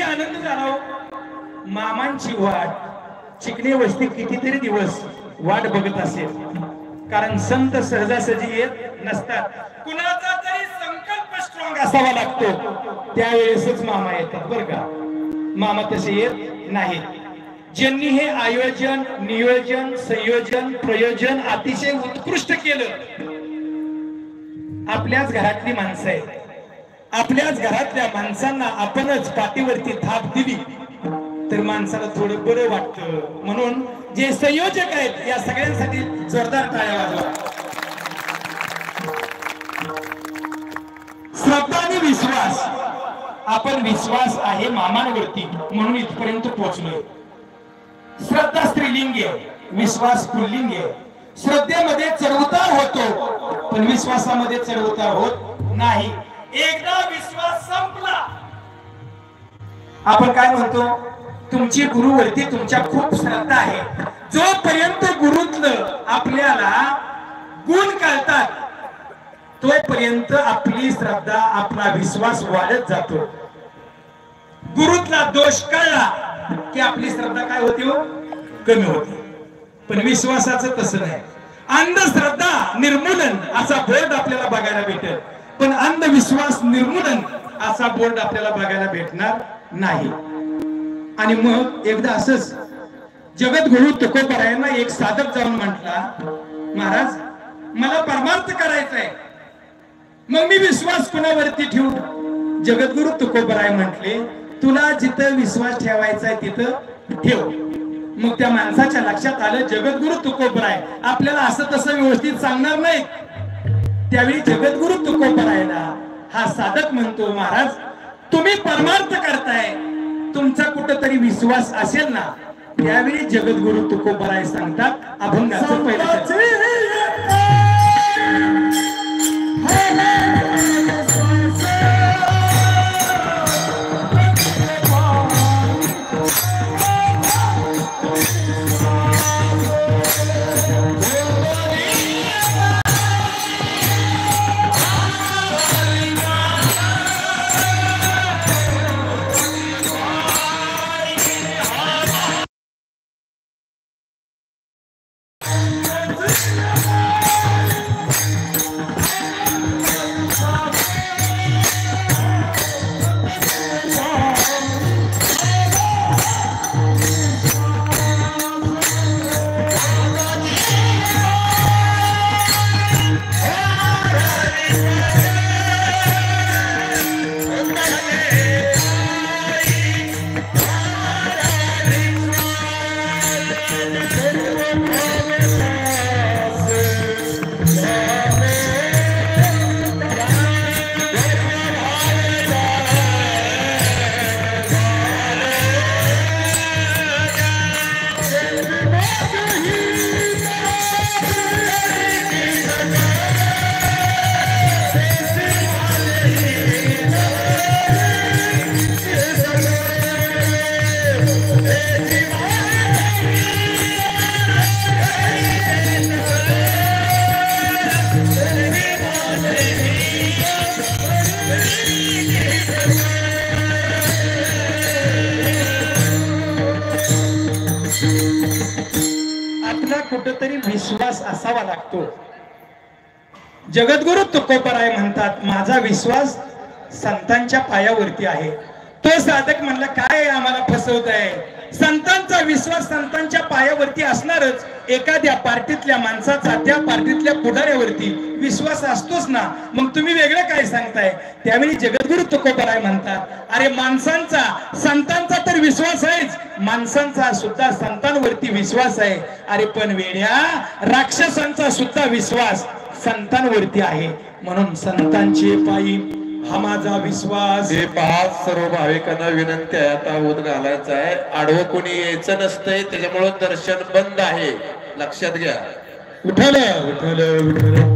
आनंद झाला हो. मामांची वाट चिकणी वस्ती कितीतरी दिवस वाट बघत असेल, कारण संत सहजासहजी येत नसतात. कुणाचा तरी संकल्प स्ट्रॉंग असावा लागतो, त्यावेळेसच मामा येतात बरं का. मामा तसे येत नाहीत. ज्यांनी हे आयोजन, नियोजन, संयोजन, प्रयोजन अतिशय उत्कृष्ट केलं, आपल्याच घरातली माणसं आहेत. आपल्याच घरातल्या माणसांना आपणच पाठीवरती थाप दिली तर माणसाला थोडं बरं वाटतं. म्हणून जे संयोजक आहेत या सगळ्यांसाठी जोरदार टाळ्या वाजवा. श्रद्धा आणि विश्वास, आपण विश्वास आहे मामांवरती म्हणून इथपर्यंत पोहोचलोय. श्रद्धा स्त्रीलिंग आहे, विश्वास पुल्लिंग आहे. श्रद्धेमध्ये चढउतार होतो पण विश्वासामध्ये चढउतार होत नाही. एकदा विश्वास संपला, आपण काय म्हणतो, तुमची गुरुवरती तुमच्या खूप श्रद्धा आहे. जोपर्यंत गुरुतलं आपल्याला गुण कळतात तोपर्यंत आपली श्रद्धा, आपला विश्वास वाढत जातो. गुरुतला दोष कळला की आपली श्रद्धा काय होते हो, कमी होते. पण विश्वासाचं तसं नाही. अंधश्रद्धा निर्मूलन असा बोर्ड आपल्याला बघायला भेटेल, पण अंधविश्वास निर्मूलन असा बोर्ड आपल्याला बघायला भेटणार नाही. आणि मग एकदा असंच जगद्गुरु तुकोबरायांना एक साधक जाऊन म्हटला, महाराज मला परमार्थ करायचा आहे, मग मी विश्वास कुणावरती ठेवू? जगद्गुरु तुकोबराय म्हटले, तुला जिथं विश्वास ठेवायचा आहे तिथं ठेव. मग त्या माणसाच्या लक्षात आलं, जगद्गुरु तुकोबराय आपल्याला असं तसं व्यवस्थित सांगणार नाही. त्यावेळी जगद्गुरु तुकोबरायला हा साधक म्हणतो, महाराज तुम्ही परमार्थ करताय, तुमचा कुठंतरी विश्वास असेल ना. त्यावेळी जगद्गुरु तुकोबराय सांगतात, अभंगाचं पहिलं कुठेतरी विश्वास असावा लागतो. जगद्गुरु तुकोबराय म्हणतात, माझा विश्वास संतांच्या पायावरती आहे. तो साधक म्हणला, काय आम्हाला फसवत आहे? संतांचा विश्वास संतांच्या पायावरती असणारच. एखाद्या पार्टीतल्या माणसाचा त्या पार्टीतल्या पुढाऱ्यावरती विश्वास असतोच ना, मग तुम्ही वेगळं काय सांगताय? त्यावेळी जगद्गुरु तुकोबराय म्हणतात, अरे माणसांचा संतांचा तर विश्वास आहेच, माणसांचा सुद्धा संतांवरती विश्वास आहे. अरे पण वेड्या, राक्षसांचा सुद्धा विश्वास संतांवरती आहे. म्हणून संतांचे पायी हा माझा विश्वास. हे पहा, सर्व भाविकांना विनंती आहे, आता होत घालायचं आहे. आडवं कोणी यायचं नसतंय, त्याच्यामुळे दर्शन बंद आहे, लक्षात घ्या. विठ्ठल विठ्ठल विठ्ठल